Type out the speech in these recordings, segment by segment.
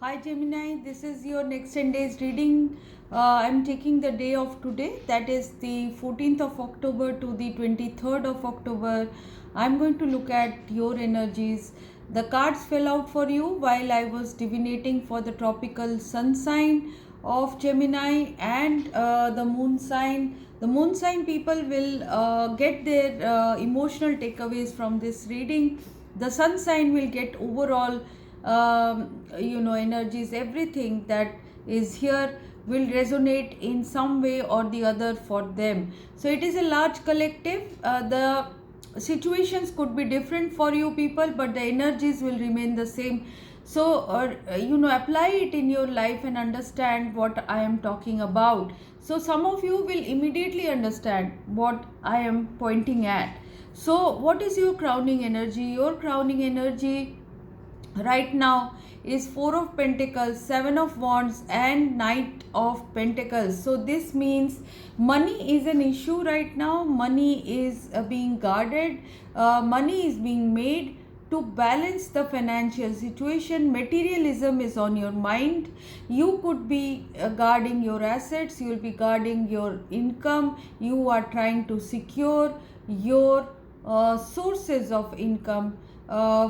Hi Gemini, this is your next 10 days reading. I'm taking the day of today, that is the 14th of October to the 23rd of October. I'm going to look at your energies. The cards fell out for you while I was divinating for the tropical sun sign of Gemini and the moon sign. The moon sign people will get their emotional takeaways from this reading. The sun sign will get overall energies. Everything that is here will resonate in some way or the other for them. So it is a large collective. The situations could be different for you people, but the energies will remain the same. So apply it in your life and understand what I am talking about. So some of you will immediately understand what I am pointing at. So what is your crowning energy? Your crowning energy right now is Four of Pentacles, Seven of Wands and Knight of Pentacles. So this means money is an issue right now. Money is being guarded. Money is being made to balance the financial situation. Materialism is on your mind. You could be guarding your assets. You will be guarding your income. You are trying to secure your sources of income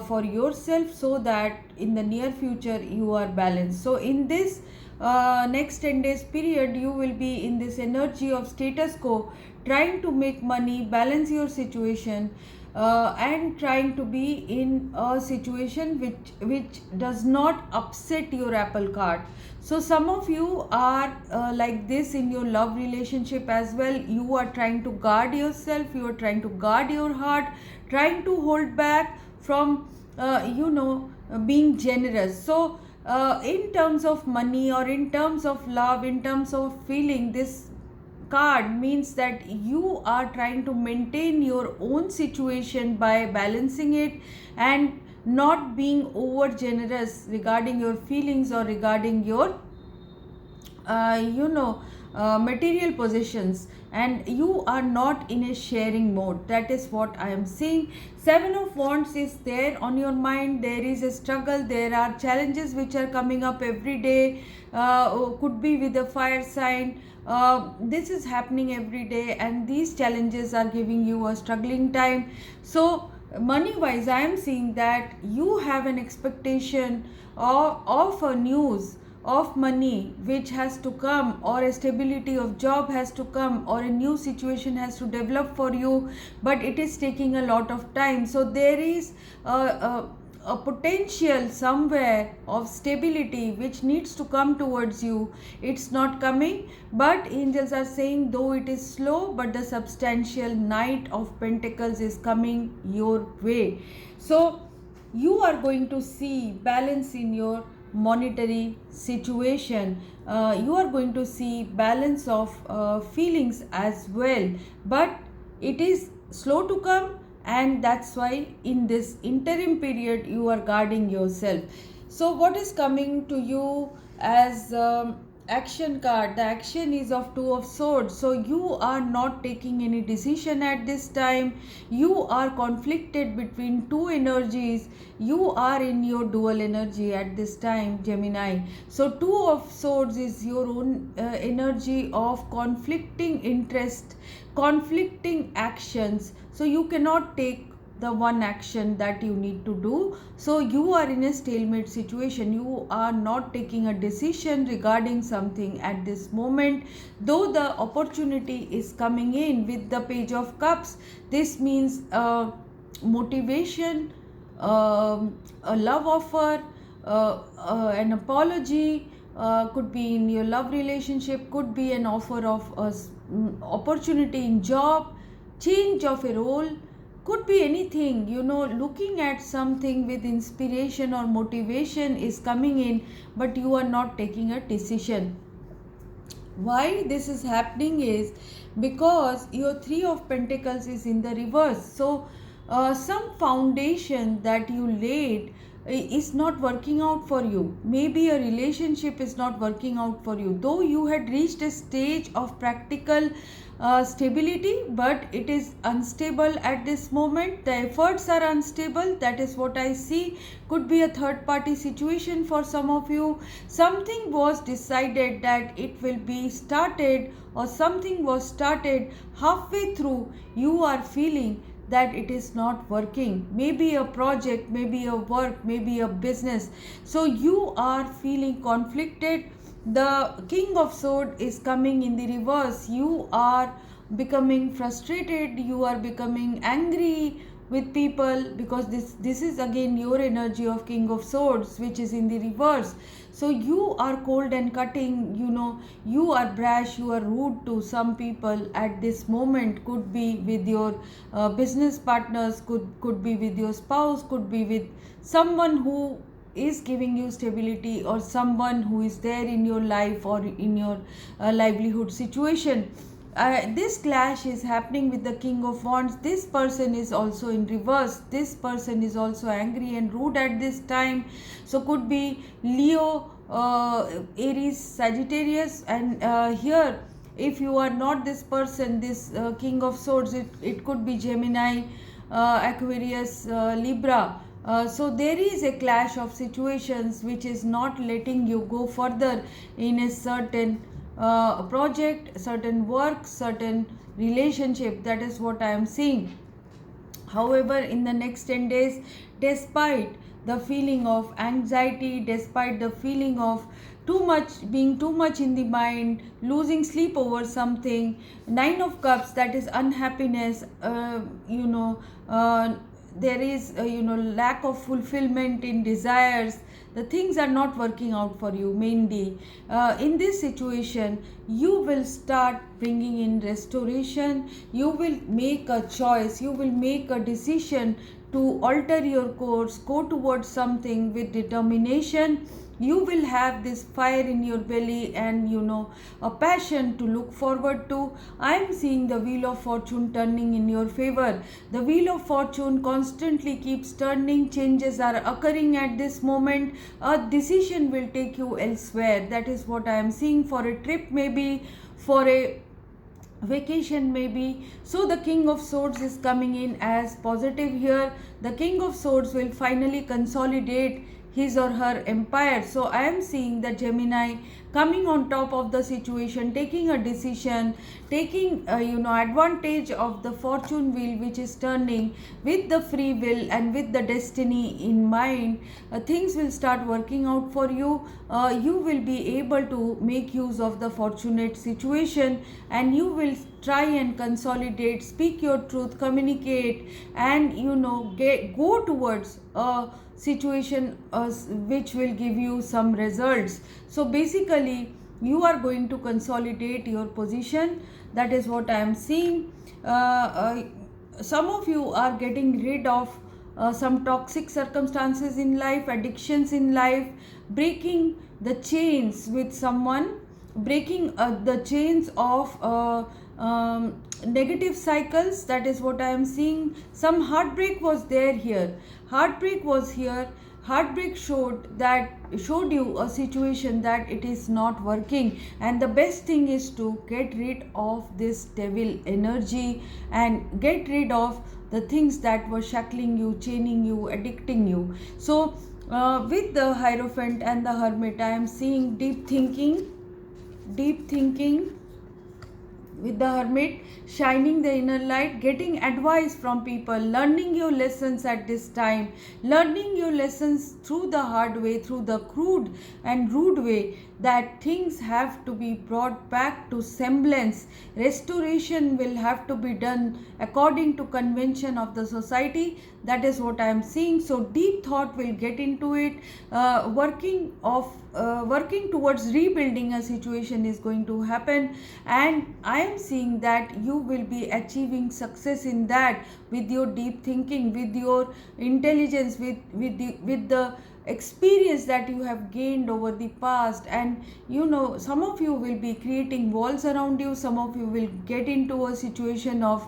for yourself, so that in the near future you are balanced. So in this next 10 days period, you will be in this energy of status quo, trying to make money, balance your situation, and trying to be in a situation which does not upset your apple cart. So some of you are like this in your love relationship as well. You are trying to guard yourself, you are trying to guard your heart, trying to hold back from being generous. So in terms of money or in terms of love, in terms of feeling, this card means that you are trying to maintain your own situation by balancing it and not being over generous regarding your feelings or regarding your material possessions, and you are not in a sharing mode. That is what I am seeing. Seven of Wands is there on your mind. There is a struggle, there are challenges which are coming up every day. Could be with a fire sign. This is happening every day and these challenges are giving you a struggling time. So money wise, I am seeing that you have an expectation of a news of money which has to come, or a stability of job has to come, or a new situation has to develop for you, but it is taking a lot of time. So there is a potential somewhere of stability which needs to come towards you. It's not coming, but angels are saying though it is slow, but the substantial Knight of Pentacles is coming your way. So you are going to see balance in your monetary situation. You are going to see balance of feelings as well, but it is slow to come, and that's why in this interim period you are guarding yourself. So what is coming to you as action card? The action is of Two of Swords. So you are not taking any decision at this time. You are conflicted between two energies. You are in your dual energy at this time, Gemini. So Two of Swords is your own energy of conflicting interest, conflicting actions. So you cannot take the one action that you need to do. So you are in a stalemate situation. You are not taking a decision regarding something at this moment, though the opportunity is coming in with the Page of Cups. This means motivation, a love offer, an apology, could be in your love relationship, could be an offer of opportunity in job, change of a role, could be anything. Looking at something with inspiration or motivation is coming in, but you are not taking a decision. Why this is happening is because your Three of Pentacles is in the reverse. So some foundation that you laid is not working out for you. Maybe a relationship is not working out for you, though you had reached a stage of practical stability, but it is unstable at this moment. The efforts are unstable, that is what I see. Could be a third party situation for some of you. Something was decided that it will be started, or something was started halfway through. You are feeling that it is not working, maybe a project, maybe a work, maybe a business. So you are feeling conflicted. The King of Swords is coming in the reverse. You are becoming frustrated, you are becoming angry with people, because this is again your energy of King of Swords, which is in the reverse. So you are cold and cutting, you are brash, you are rude to some people at this moment. Could be with your business partners, could be with your spouse, could be with someone who is giving you stability, or someone who is there in your life or in your livelihood situation. This clash is happening with the King of Wands. This person is also in reverse. This person is also angry and rude at this time. So could be Leo, Aries, Sagittarius, and here if you are not this person, this King of Swords, it could be Gemini, Aquarius, Libra. So there is a clash of situations which is not letting you go further in a certain project, certain work, certain relationship. That is what I am seeing. However, in the next 10 days, despite the feeling of anxiety, despite the feeling of being too much in the mind, losing sleep over something, Nine of Cups, that is unhappiness, there is lack of fulfillment in desires. The things are not working out for you. Mainly in this situation, you will start bringing in restoration. You will make a choice, you will make a decision to alter your course, go towards something with determination. You will have this fire in your belly, and a passion to look forward to. I am seeing the Wheel of Fortune turning in your favor. The Wheel of Fortune constantly keeps turning. Changes are occurring at this moment. A decision will take you elsewhere. That is what I am seeing. For a trip, maybe for a vacation, maybe. So the King of Swords is coming in as positive here. The King of Swords will finally consolidate his or her empire. So I am seeing the Gemini coming on top of the situation, taking a decision, taking advantage of the fortune wheel which is turning with the free will and with the destiny in mind. Things will start working out for you. You will be able to make use of the fortunate situation, and you will try and consolidate, speak your truth, communicate, and go towards a situation which will give you some results. So basically you are going to consolidate your position. That is what I am seeing. Some of you are getting rid of some toxic circumstances in life, addictions in life, breaking the chains with someone, breaking the chains of negative cycles. That is what I am seeing. Some heartbreak was there here. Heartbreak was here. Heartbreak showed you a situation that it is not working, and the best thing is to get rid of this devil energy and get rid of the things that were shackling you, chaining you, addicting you. So with the Hierophant and the Hermit, I am seeing deep thinking with the Hermit, shining the inner light, getting advice from people, learning your lessons at this time, learning your lessons through the hard way, through the crude and rude way, that things have to be brought back to semblance. Restoration will have to be done according to convention of the society. That is what I am seeing. So deep thought will get into it. Working towards rebuilding a situation is going to happen, and I am seeing that you will be achieving success in that with your deep thinking, with your intelligence, with the experience that you have gained over the past. And some of you will be creating walls around you. Some of you will get into a situation of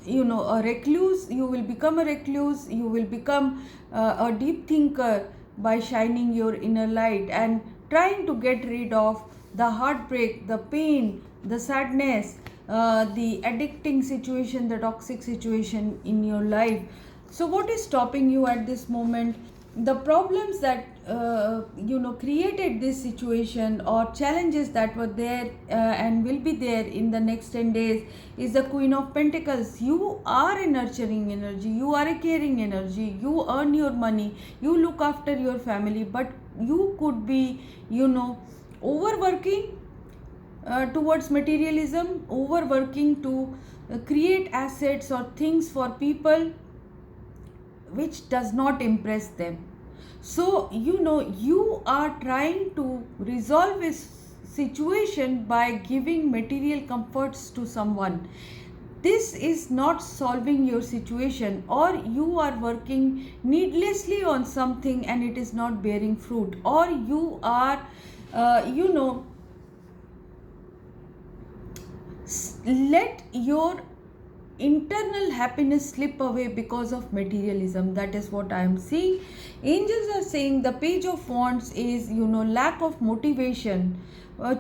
a recluse. You will become a recluse, you will become a deep thinker by shining your inner light and trying to get rid of the heartbreak, the pain, the sadness, the addicting situation, the toxic situation in your life. So what is stopping you at this moment? The problems that created this situation, or challenges that were there and will be there in the next 10 days, is the Queen of Pentacles. You are a nurturing energy, you are a caring energy, you earn your money, you look after your family, but you could be overworking towards materialism, overworking to create assets or things for people which does not impress them. So you are trying to resolve a situation by giving material comforts to someone. This is not solving your situation, or you are working needlessly on something and it is not bearing fruit, or you are let your internal happiness slip away because of materialism. That is what I am seeing. Angels are saying the Page of Wands is lack of motivation,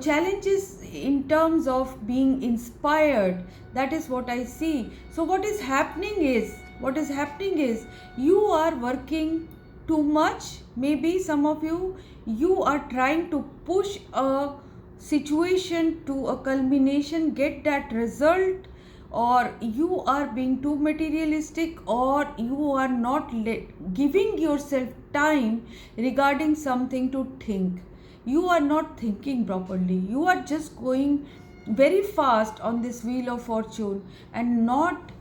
challenges in terms of being inspired. That is what I see. So what is happening is you are working too much. Maybe some of you are trying to push a situation to a culmination, get that result, or you are being too materialistic, or you are not giving yourself time regarding something to think. You are not thinking properly, you are just going very fast on this wheel of fortune and not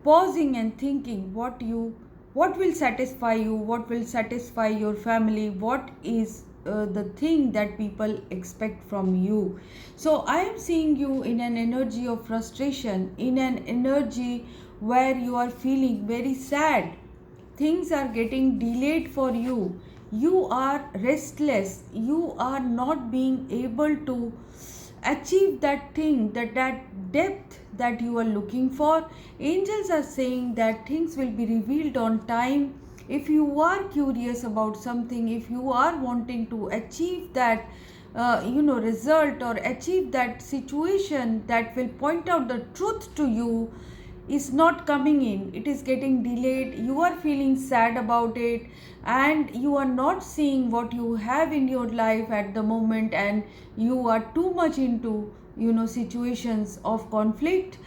pausing and thinking what will satisfy you, what will satisfy your family, what is the thing that people expect from you. So I am seeing you in an energy of frustration, in an energy where you are feeling very sad. Things are getting delayed for you. You are restless. You are not being able to achieve that thing, that depth that you are looking for. Angels are saying that things will be revealed on time. If you are curious about something, if you are wanting to achieve that result, or achieve that situation that will point out the truth to you, is not coming in, it is getting delayed, you are feeling sad about it, and you are not seeing what you have in your life at the moment, and you are too much into situations of conflict.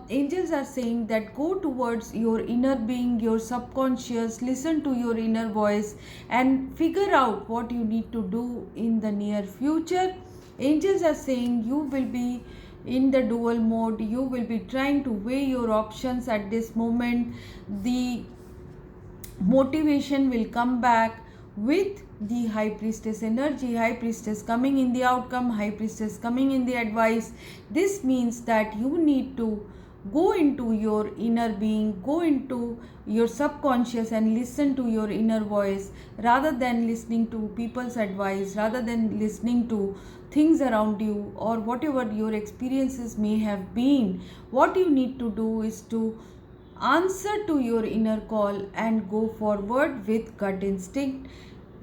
Angels are saying that go towards your inner being, your subconscious, listen to your inner voice and figure out what you need to do in the near future. Angels are saying you will be in the dual mode, you will be trying to weigh your options at this moment. The motivation will come back with the High Priestess energy. High Priestess coming in the outcome, High Priestess coming in the advice. This means that you need to go into your inner being, go into your subconscious and listen to your inner voice, rather than listening to people's advice, rather than listening to things around you or whatever your experiences may have been. What you need to do is to answer to your inner call and go forward with gut instinct,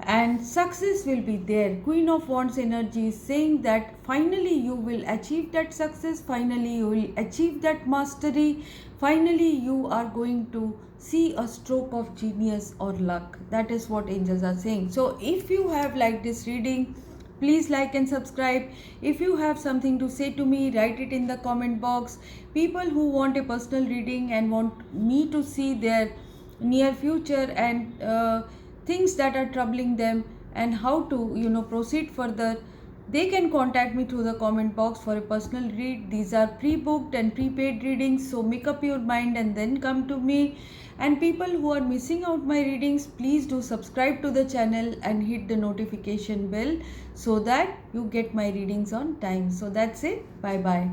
and success will be there. Queen of Wands energy is saying that finally you will achieve that success, finally you will achieve that mastery, finally you are going to see a stroke of genius or luck. That is what angels are saying. So if you have liked this reading, please like and subscribe. If you have something to say to me, write it in the comment box. People who want a personal reading and want me to see their near future and things that are troubling them and how to proceed further, they can contact me through the comment box for a personal read. These are pre-booked and prepaid readings, so make up your mind and then come to me. And people who are missing out my readings, please do subscribe to the channel and hit the notification bell so that you get my readings on time. So that's it. Bye bye.